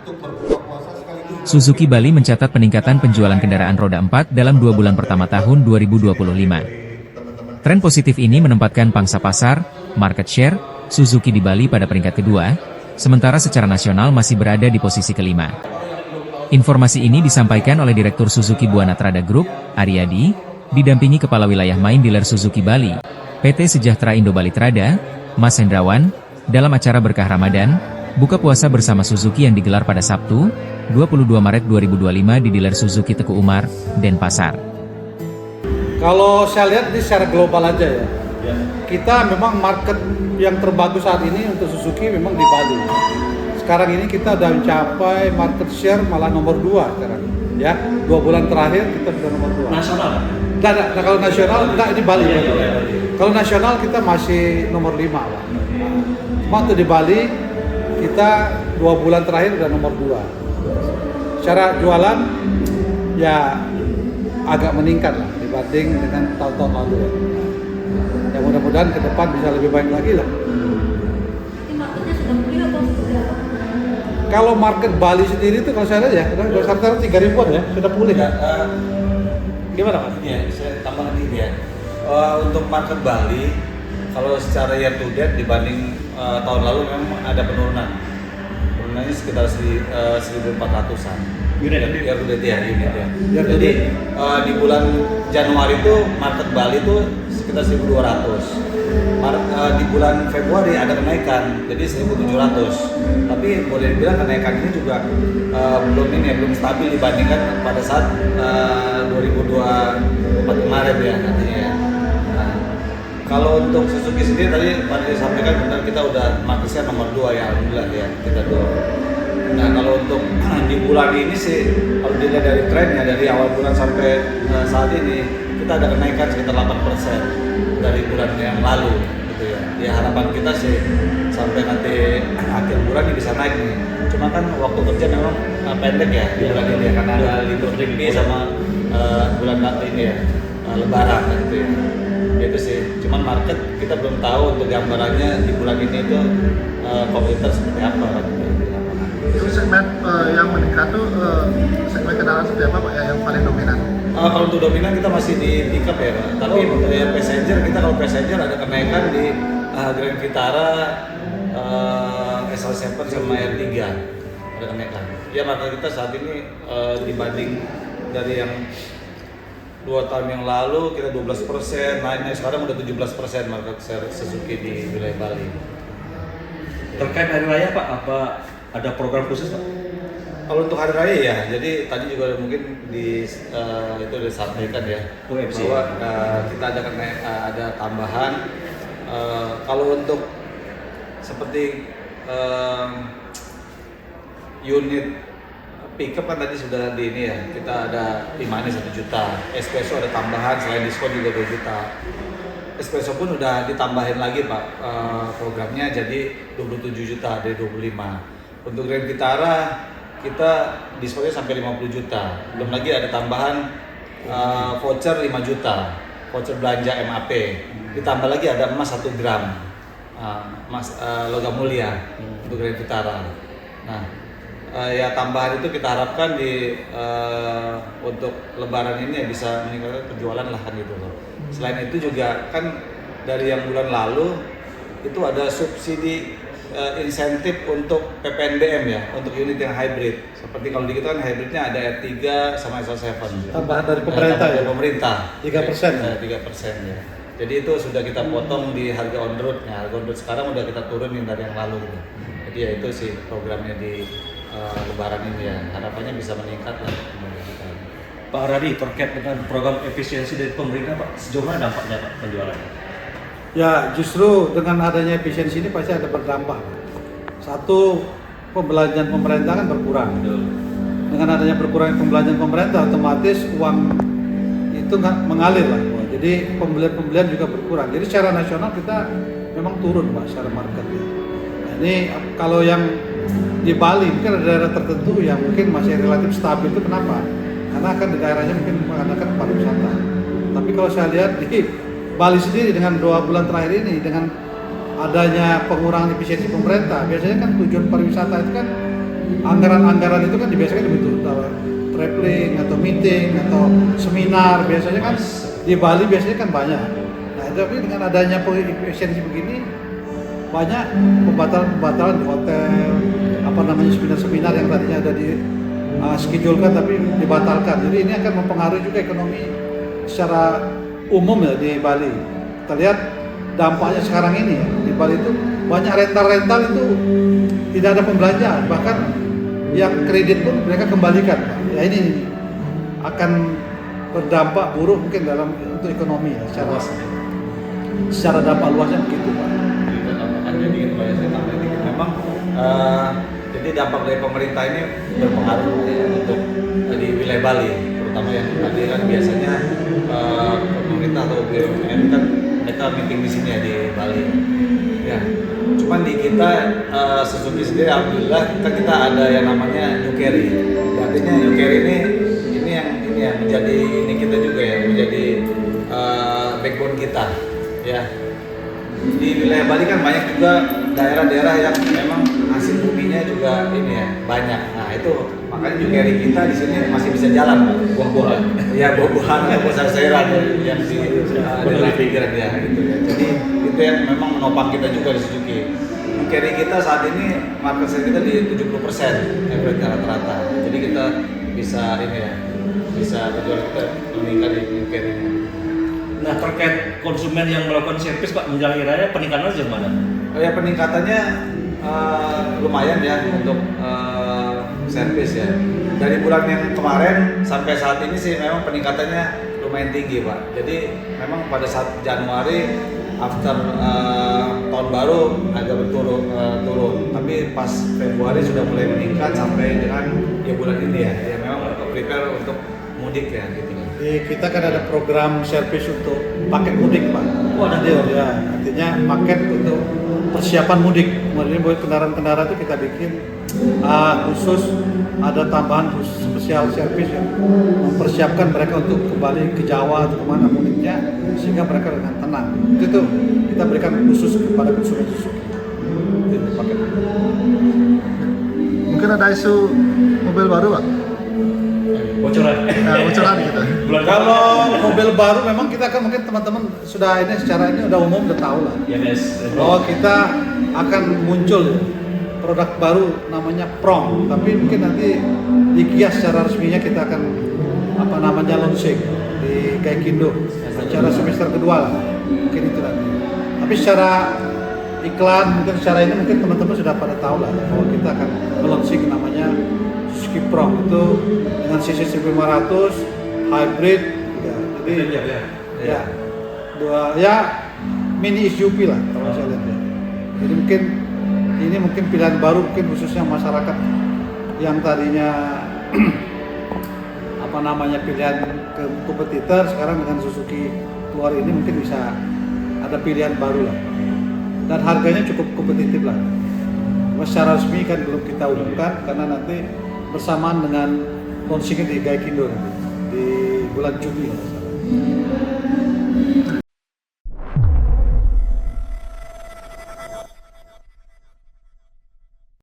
untuk berbuka puasa sekaligus. Suzuki Bali mencatat peningkatan penjualan kendaraan roda 4 dalam 2 bulan pertama tahun 2025. Tren positif ini menempatkan pangsa pasar, market share, Suzuki di Bali pada peringkat kedua, sementara secara nasional masih berada di posisi kelima. Informasi ini disampaikan oleh Direktur Suzuki Buana Trada Group, Aryadi, didampingi Kepala Wilayah Main Dealer Suzuki Bali, PT Sejahtera Indo Bali Trada, Mas Hendrawan, dalam acara Berkah Ramadan, buka puasa bersama Suzuki yang digelar pada Sabtu, 22 Maret 2025 di dealer Suzuki Teguh Umar, Denpasar. Kalau saya lihat ini secara global aja ya. Kita memang market yang terbagus saat ini untuk Suzuki memang di Bali. Sekarang ini kita udah mencapai market share malah nomor 2 sekarang. Ya, 2 bulan terakhir kita sudah nomor 2. Nasional? Nah, kalau nasional enggak, ini Bali. Kalau nasional kita masih nomor 5 lah. Cuma untuk di Bali kita 2 bulan terakhir udah nomor 2. Secara jualan ya agak meningkat lah dibanding dengan tahun-tahun lalu ya. Ya mudah-mudahan ke depan bisa lebih baik lagi lah. Marketnya sudah pulih atau seperti apa? Kalau market Bali sendiri itu kalau saya lihat ya udah sekitar 3.000-an ya, sudah pulih ya. Gimana Mas? Iya, saya tambahkan ini ya. Untuk market Bali, kalau secara year to date dibanding tahun lalu memang ada penurunan. Penurunannya sekitar 1.400-an. Unit ya? Unit ya. Jadi di bulan Januari itu market Bali itu sekitar 1.200. Di bulan Februari ada kenaikan, jadi 1.700. Tapi boleh dibilang kenaikan ini juga belum stabil dibandingkan pada saat 2024 kemarin ya nantinya ya. Nah, kalau untuk Suzuki sendiri tadi disampaikan benar kita udah market share nomor 2 ya, alhamdulillah ya kita 2. Nah kalau untuk di bulan ini sih kalau dilihat dari trennya dari awal bulan sampai saat ini kita ada kenaikan sekitar 8% dari bulan yang lalu gitu ya. Ya harapan kita sih sampai nanti akhir bulan ini bisa naik nih. Cuma kan waktu kerja memang pendek ya di bulan ini ya karena ada libur tinggi sama bulan nanti ini ya Lebaran gitu ya. Itu sih. Cuman market kita belum tahu untuk gambarannya di bulan ini itu kompetitor seperti apa. Itu segmen yang meningkat tuh segmen kendaraan seperti apa Pak ya yang paling dominan? Kalau untuk dominan kita masih di pickup ya Pak. Tapi untuk yang passenger kita kalau passenger ada kenaikan di Grand Vitara, SL7 sama R3 ada kenaikan. Ya maka kita saat ini dibanding dari yang 2 tahun yang lalu kita 12%, naiknya sekarang udah 17% market share Suzuki di wilayah Bali. Terkait hari raya Pak, apa ada program khusus Pak? Kalau untuk hari raya ya, jadi tadi juga mungkin itu disampaikan ya bahwa kita ada tambahan. Kalau untuk seperti unit pickup kan tadi sudah di ini ya, kita ada Imani 1 juta, Espresso ada tambahan selain diskon juga 2 juta. Espresso pun udah ditambahin lagi Pak programnya jadi 27 juta dari 25. Untuk Grand Vitara kita diskonnya sampai 50 juta. Belum lagi ada tambahan voucher 5 juta, voucher belanja MAP. Ditambah lagi ada emas 1 gram, logam mulia untuk Grand Vitara. Nah, ya tambahan itu kita harapkan untuk Lebaran ini ya bisa meningkatkan penjualan lah kan gitu loh. Selain itu juga kan dari yang bulan lalu itu ada subsidi insentif untuk PPNBM ya, untuk unit yang hybrid. Seperti kalau di kita kan hybridnya ada R3 sama SL7. Tambahan dari pemerintah ya? Pemerintah. 3%? 3% ya. Jadi itu sudah kita potong di harga on road. Nah, harga on road sekarang udah kita turunin dari yang lalu gitu. Jadi ya itu sih programnya di Lebaran ini ya. Harapannya bisa meningkat lah. Pak Radi, terkait dengan program efisiensi dari pemerintah Pak, sejauh mana dampaknya Pak penjualannya? Ya justru dengan adanya efisiensi ini pasti ada berdampak. Satu, pembelanjaan pemerintah kan berkurang. Dengan adanya berkurang pembelanjaan pemerintah, otomatis uang itu nggak mengalir lah. Jadi pembelian juga berkurang. Jadi secara nasional kita memang turun Pak secara market. Nah, ini kalau yang di Bali mungkin ada daerah tertentu yang mungkin masih relatif stabil itu kenapa? Karena kan di daerahnya mungkin mengadakan pariwisata. Tapi kalau saya lihat di Bali sendiri dengan 2 bulan terakhir ini dengan adanya pengurangan efisiensi pemerintah, biasanya kan tujuan pariwisata itu kan anggaran-anggaran itu kan biasanya dibentuk traveling atau meeting atau seminar, biasanya kan di Bali biasanya kan banyak. Nah, tapi dengan adanya efisiensi begini banyak pembatalan di hotel, apa namanya seminar-seminar yang tadinya ada di schedule-kan tapi dibatalkan. Jadi ini akan mempengaruhi juga ekonomi secara umum ya di Bali. Kita lihat dampaknya sekarang ini ya, di Bali itu banyak rental itu tidak ada pembelanjaan, bahkan yang kredit pun mereka kembalikan. Ya ini akan berdampak buruk mungkin untuk ekonomi ya, secara dampak luasnya begitu Pak. Memang jadi dampak dari pemerintah ini berpengaruh ya, untuk di wilayah Bali, terutama yang tadi kan biasanya pemerintah atau BUMN kan mereka meeting di sini ya di Bali. Ya, cuman di kita Suzuki sendiri alhamdulillah kan kita ada yang namanya New Carry. Artinya New Carry ini yang menjadi ini kita juga ya, menjadi backbone kita ya. Di wilayah Bali kan banyak juga daerah-daerah yang memang hasil buminya juga ini ya banyak. Nah itu makanya New Carry kita di sini masih bisa jalan buah-buahan. Ya buah-buahan atau sayuran yang di pikiran ya gitu ya. Jadi itu yang memang menopang kita juga di Suzuki. New Carry kita saat ini market share kita di 70% average rata-rata. Jadi kita bisa ini ya, bisa penjualan kita meningkat di New Carry-nya. Nah, terkait konsumen yang melakukan servis Pak menjelang raya, peningkatannya sejauh mana? Oh ya, peningkatannya lumayan ya untuk servis ya. Dari bulan yang kemarin sampai saat ini sih memang peningkatannya lumayan tinggi Pak. Jadi memang pada saat Januari after tahun baru agak turun, tapi pas Februari sudah mulai meningkat sampai dengan ya bulan ini ya. Ya memang prepare untuk mudik ya gitu. Kita kan ada program servis untuk paket mudik Pak. Oh, ada ya, artinya paket untuk persiapan mudik. Kemudian buat kendaraan-kendaraan itu kita bikin khusus, ada tambahan khusus spesial servis yang mempersiapkan mereka untuk kembali ke Jawa atau kemana mudiknya sehingga mereka dengan tenang. Itu kita berikan khusus kepada konsumen Suzuki. Itu paket. Mungkin ada isu mobil baru Pak? Bocoran. Bocoran gitu. Kalau mobil baru memang kita kan mungkin teman-teman sudah ini secara ini udah umum udah tahu lah Ya guys. bahwa kita akan muncul produk baru namanya Prong, tapi mungkin nanti di Kia secara resminya kita akan apa namanya launching di Gaikindo secara semester kedua lah mungkin itu nanti. Tapi secara iklan mungkin secara ini mungkin teman-teman sudah pada tahu lah bahwa kita akan launching namanya Suzuki Prong itu dengan cc 1500 hybrid ya, jadi ya dua ya mini SUV lah kalau saya lihat ya. Jadi mungkin pilihan baru mungkin khususnya masyarakat yang tadinya apa namanya pilihan ke kompetitor sekarang dengan Suzuki keluar ini mungkin bisa ada pilihan baru lah dan harganya cukup kompetitif lah. Cuma secara resmi kan belum kita umumkan karena nanti bersamaan dengan launching di Gaikindo nanti di bulan Juni.